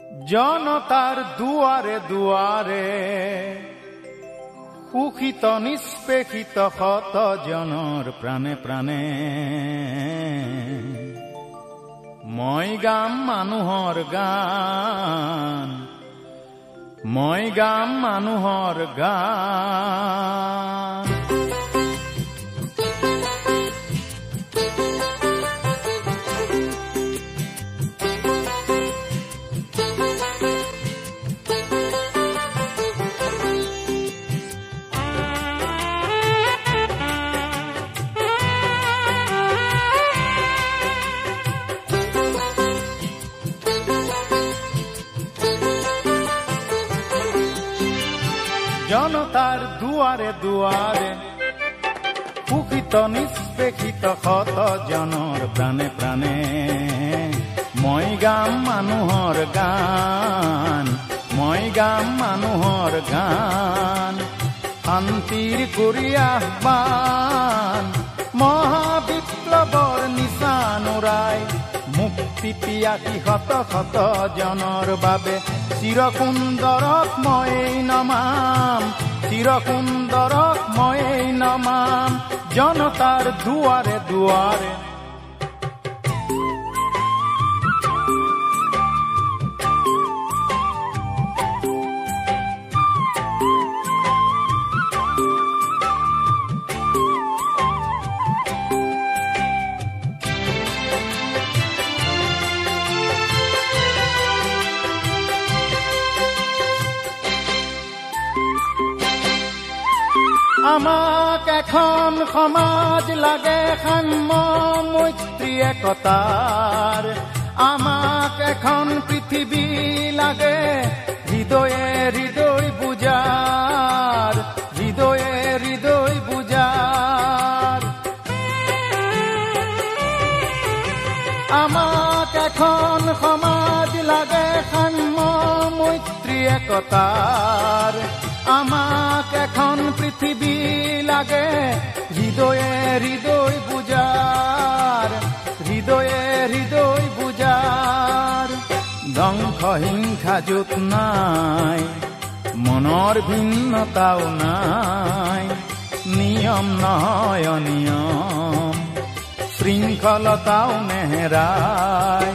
জনতাৰ দুয়াৰে দুয়াৰে সুখিত নিষ্পেষিত শত জনৰ প্ৰাণে প্ৰাণে মই গাম মানুহৰ গান, মই গাম মানুহৰ গান। জনতাৰ দুয়াৰে দুয়াৰে সুখিত নিষ্পেষিত শত জনৰ প্ৰাণে প্ৰাণে মই গাম মানুহৰ গান, মই গাম মানুহৰ গান। শান্তিৰ কৰি আহ্বান মহাবিপ্লৱৰ নিচান উৰাই মুক্তি পিয়াসী শত শত জনৰ বাবে চিৰসুন্দৰক মই নমাম, চিৰসুন্দৰক মই নমাম। জনতাৰ দুৱাৰে দুৱাৰে আমাক এখন সমাজ লাগে সাম্য মৈত্ৰী একতাৰ, আমাক এখন পৃথিৱী লাগে হৃদয়ে হৃদয় বুজাৰ, হৃদয়ে হৃদয় বুজাৰ। আমাক এখন সমাজ লাগে সাম্য মৈত্ৰী একতাৰ, আমাক এখন পৃথিৱী লাগে হৃদয়ে হৃদয় বুজাৰ, হৃদয়ে হৃদয় বুজাৰ। ধ্বংস হিংসা য'ত নাই, মনৰ ভিন্নতাও নাই, নিয়ম নহয় অনিয়ম, শৃংখলতাও নেহেৰাই।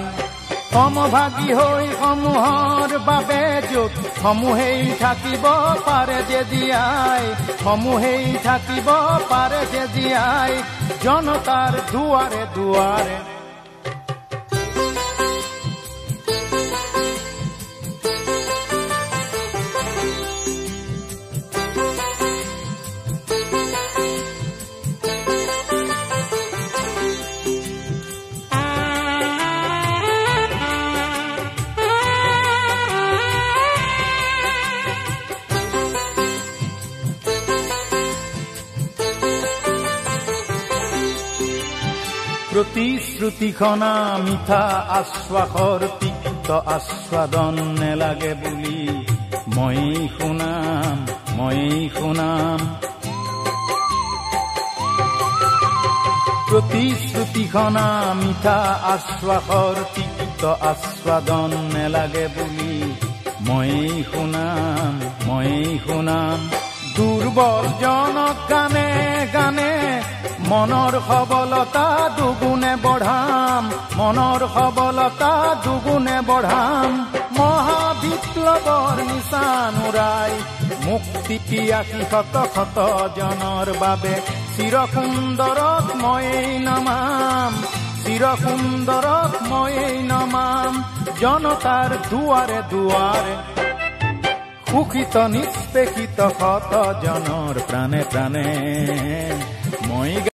সমভাগী হৈ সমূহৰ বাবে য'ত সমূহেই থাকিব পাৰে যে জীয়াই, সমূহেই থাকিব পাৰে যে জীয়াই। জনতাৰ দুৱাৰে দুৱাৰে প্ৰতিশ্ৰুতিখনা মিঠা আশ্বাসৰ তিক্ত আস্বাদন নেলাগে বুলি মই শুনাম, মই শুনাম। প্ৰতিশ্ৰুতিখনা মিঠা আশ্বাসৰ তিক্ত আস্বাদন নেলাগে বুলি মই শুনাম, মই শুনাম। দুৰ্বল জনক গানে গানে মনৰ সবলতা দুগুণে বঢ়াম, মনৰ সবলতা দুগুণে বঢ়াম। মহাবিপ্লৱৰ নিচান উৰাই মুক্তি পিয়াসী শত শত জনৰ বাবে চিৰসুন্দৰক মই নমাম, চিৰসুন্দৰক মই নমাম। জনতাৰ দুৱাৰে দুৱাৰে সুখিত নিষ্পেষিত শত জনৰ প্ৰাণে প্ৰাণে মই